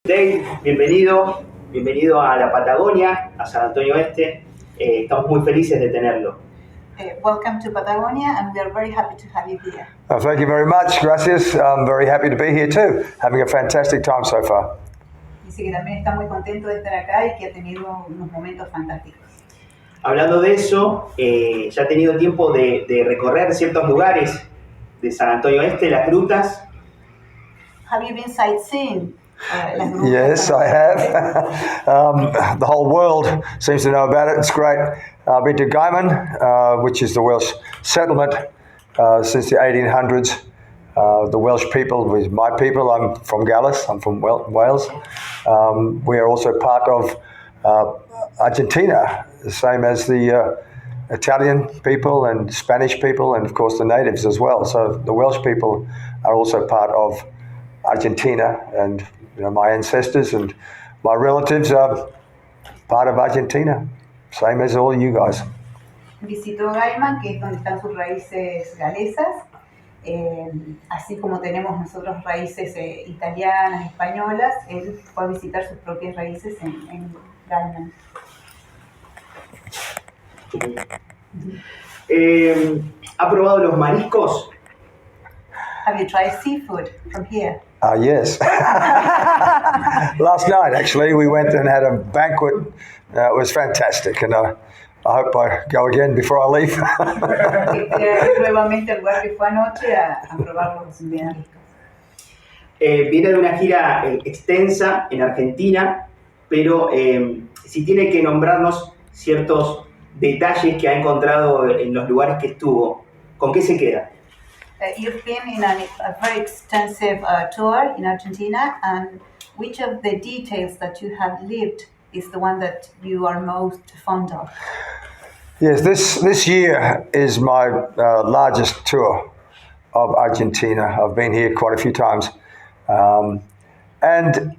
Dave, bienvenido a la Patagonia, a San Antonio Oeste. Estamos muy felices de tenerlo. Welcome to Patagonia, and we are very happy to have you here. Thank you very much, gracias. I'm very happy to be here too. Having a fantastic time so far. Dice que también está muy contento de estar acá y que ha tenido unos momentos fantásticos. Hablando de eso, ya ha tenido tiempo de recorrer ciertos lugares de San Antonio Oeste, las grutas. Have you been sightseeing? Yes, I have. The whole world seems to know about it. It's great. I've been to Gaiman, which is the Welsh settlement since the 1800s. The Welsh people was my people. I'm from Gallus. I'm from Wales. We are also part of Argentina, the same as the Italian people and Spanish people, and of course the natives as well. So the Welsh people are also part of Argentina, and my ancestors and my relatives are part of Argentina, same as all you guys. Visitó Gaiman, que es donde están sus raíces galesas, así como tenemos nosotros raíces italianas, españolas. Él fue a visitar sus propias raíces en Gaiman. ¿Ha probado los mariscos? Have you tried seafood from here? Yes. Last night, actually, we went and had a banquet. It was fantastic, and I hope I go again before I leave. Nuevamente al lugar que fue anoche a probar los mariscos. Viene de una gira extensa en Argentina, pero si tiene que nombrarnos ciertos detalles que ha encontrado en los lugares que estuvo, ¿con qué se queda? You've been in a very extensive tour in Argentina, and which of the details that you have lived is the one that you are most fond of? Yes, this year is my largest tour of Argentina. I've been here quite a few times, and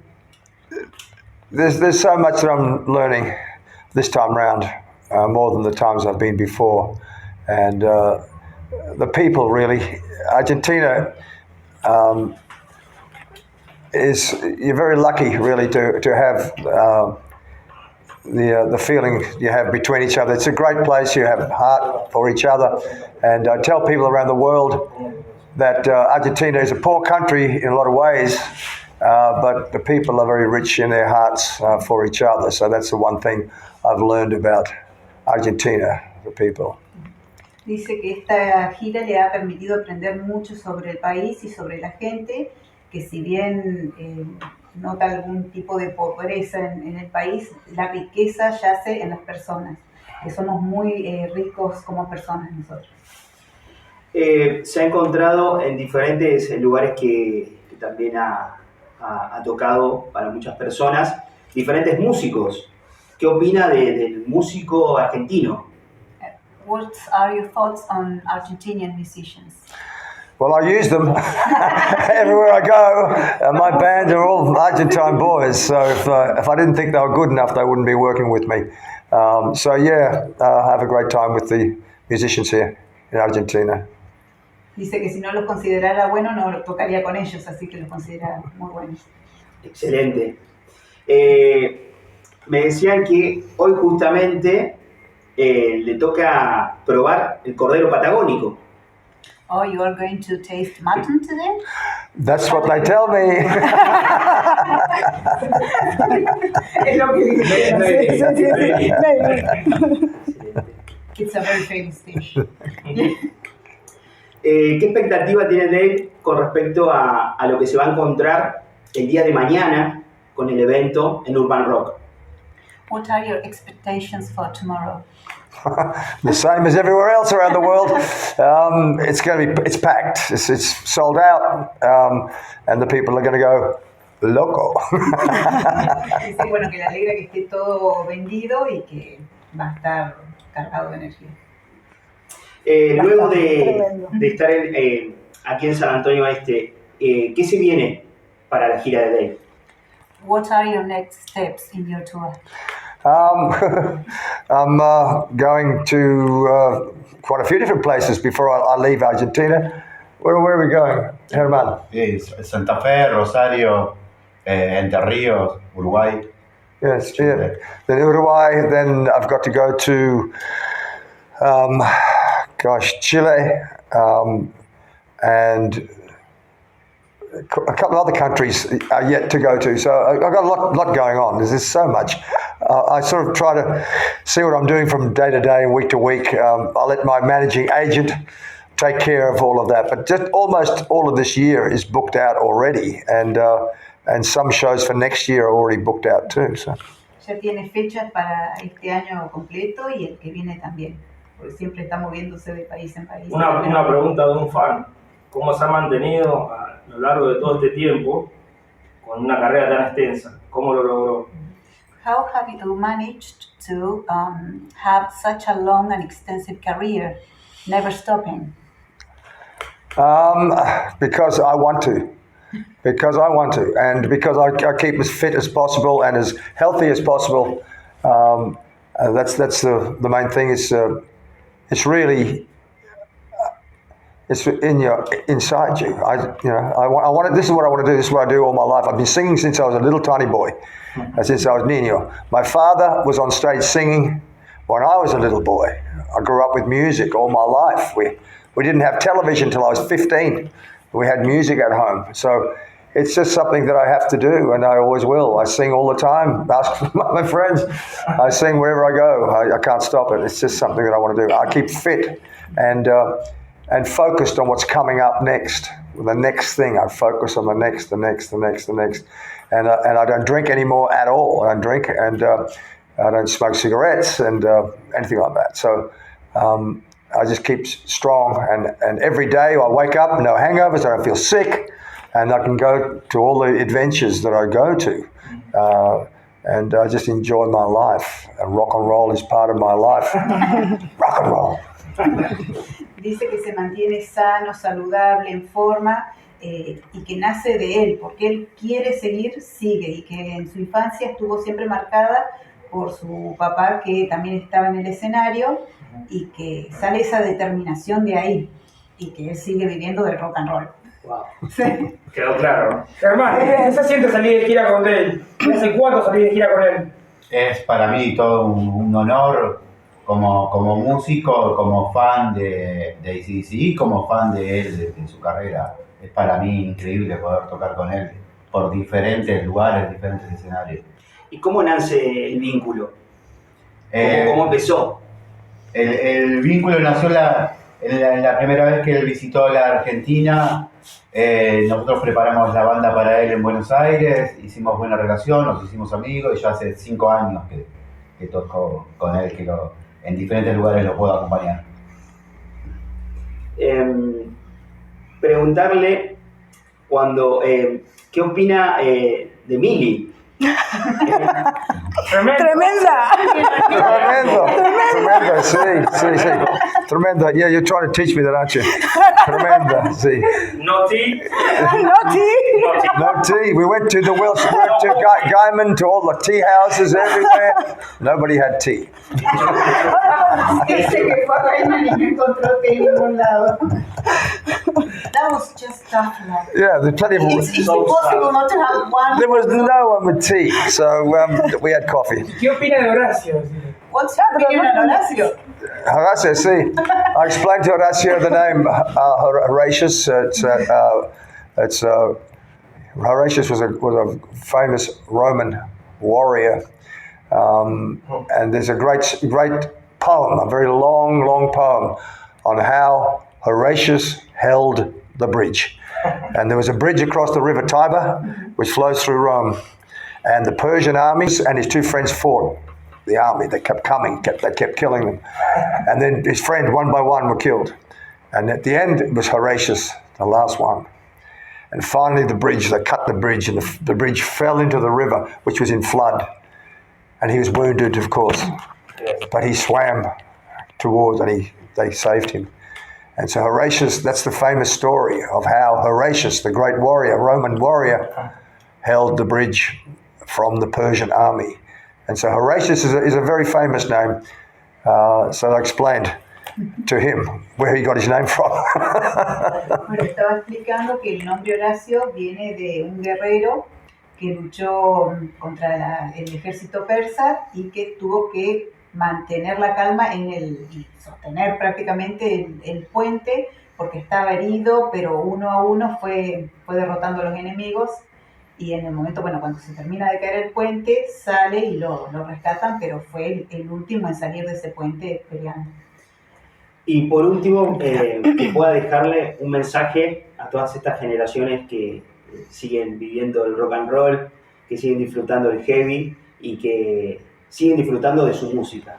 there's so much that I'm learning this time round, more than the times I've been before, and the people really. Argentina you're very lucky really to have the feeling you have between each other. It's a great place. You have heart for each other, and I tell people around the world that Argentina is a poor country in a lot of ways, but the people are very rich in their hearts for each other. So that's the one thing I've learned about Argentina, the people. Dice que esta gira le ha permitido aprender mucho sobre el país y sobre la gente, que si bien nota algún tipo de pobreza en el país, la riqueza yace en las personas, que somos muy ricos como personas nosotros. Se ha encontrado en diferentes lugares que también ha tocado para muchas personas, diferentes músicos. ¿Qué opina del músico argentino? What are your thoughts on Argentinian musicians? Well, I use them everywhere I go. My band are all Argentine boys, so if I didn't think they were good enough, they wouldn't be working with me. I have a great time with the musicians here in Argentina. Dice que si no los considerara buenos, no lo tocaría con ellos, así que los considera muy buenos. Excelente. Me decían que hoy justamente le toca probar el cordero patagónico. Oh, you are going to taste mutton today? That's what they tell me. Es lo que dice. It's a very famous dish. ¿Qué expectativa tiene Dave con respecto a lo que se va a encontrar el día de mañana con el evento en Urban Rock? What are your expectations for tomorrow? The same as everywhere else around the world. It's packed. It's sold out, and the people are going to go loco. Dice bueno que le alegra que esté todo vendido y que va a estar cargado de energía. Luego de estar aquí en San Antonio Oeste, ¿qué se viene para la gira de Dave? What are your next steps in your tour? I'm going to quite a few different places before I leave Argentina. Where are we going, Herman? Santa Fe, Rosario, Entre Ríos, Uruguay. Yes, yeah. Then Uruguay, then I've got to go to, Chile, and a couple of other countries are yet to go to. So I've got a lot going on. There's so much. I sort of try to see what I'm doing from day to day and week to week. I let my managing agent take care of all of that. But just almost all of this year is booked out already, and some shows for next year are already booked out too. So. Ya tiene fechas para este año completo y el que viene también, porque siempre está moviéndose de país en país. Una pregunta de un fan. ¿Cómo se ha mantenido a lo largo de todo este tiempo con una carrera tan extensa? ¿Cómo lo logró? How have you managed to have such a long and extensive career, never stopping? Because I want to. And because I keep as fit as possible and as healthy as possible. That's the main thing. It's really it's inside you. I want it. This is what I want to do. This is what I do all my life. I've been singing since I was a little tiny boy, since I was niño. My father was on stage singing when I was a little boy. I grew up with music all my life. We didn't have television until I was 15. We had music at home. So it's just something that I have to do, and I always will. I sing all the time. Ask my friends. I sing wherever I go. I can't stop it. It's just something that I want to do. I keep fit and focused on what's coming up next. The next thing. I focus on the next. And I don't drink anymore at all. I don't drink, and I don't smoke cigarettes and anything like that. So I just keep strong, and every day I wake up, no hangovers, I don't feel sick, and I can go to all the adventures that I go to, and I just enjoy my life. Rock and roll is part of my life. Rock and roll. Dice que se mantiene sano, saludable, en forma, y que nace de él, porque él quiere seguir, sigue, y que en su infancia estuvo siempre marcada por su papá, que también estaba en el escenario, y que sale esa determinación de ahí, y que él sigue viviendo del rock and roll. Wow. Sí. Quedó claro. Germán, ¿qué se siente salir de gira con él? ¿Hace cuánto salí de gira con él? Es para mí todo un honor como músico, como fan de AC/DC y como fan de él, de su carrera. Es para mí increíble poder tocar con él por diferentes lugares, diferentes escenarios. ¿Y cómo nace el vínculo? ¿Cómo empezó? El vínculo nació en la primera vez que él visitó la Argentina. Nosotros preparamos la banda para él en Buenos Aires, hicimos buena relación, nos hicimos amigos y ya hace 5 años que toco con él, que en diferentes lugares lo puedo acompañar. Preguntarle ¿qué opina de Mili? Tremenda. Tremenda, sí. Tremenda. Yeah, you're trying to teach me that, aren't you? Tremenda, sí. No tea. No tea. We went to Guyman, to all the tea houses everywhere. Nobody had tea. Dice que fue a Guyman y no encontró té en ningún lado. That was just tough luck. Yeah, there's plenty of. It's impossible not to have one. There was no one with tea, so we had coffee. ¿Qué opina de Horacio? What's your opinion on Horacio? Horacio, see, I explained to Horacio the name Horatius. Horatius was a famous Roman warrior, and there's a great poem, a very long poem, on how Horatius held the bridge. And there was a bridge across the river Tiber, which flows through Rome. And the Persian armies and his 2 friends fought the army. They kept coming, they kept killing them. And then his friend, one by one, were killed. And at the end, it was Horatius, the last one. And finally, they cut the bridge, and the bridge fell into the river, which was in flood. And he was wounded, of course. But he swam towards, and they saved him. And so Horatius, that's the famous story of how Horatius, the great warrior, Roman warrior, held the bridge from the Persian army. And so Horatius is a very famous name. So I explained to him where he got his name from. Bueno, estaba explicando que el nombre Horacio viene de un guerrero que luchó contra el ejército persa y que tuvo que mantener la calma y sostener prácticamente el puente, porque estaba herido, pero uno a uno fue derrotando a los enemigos. Y en el momento, bueno, cuando se termina de caer el puente, sale y lo rescatan, pero fue el último en salir de ese puente peleando. Y por último, que pueda dejarle un mensaje a todas estas generaciones que siguen viviendo el rock and roll, que siguen disfrutando del heavy y que siguen disfrutando de su música.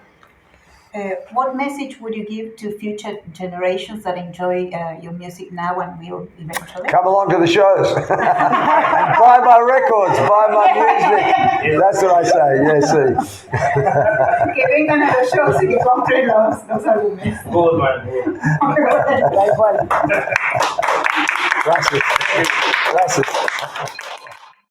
What message would you give to future generations that enjoy your music now and will eventually? Come along to the shows. Buy my records, buy my music. That's what I say, yes, sí. Que vengan a los shows y que compren los álbumes. Good man. Da igual. Gracias. Gracias.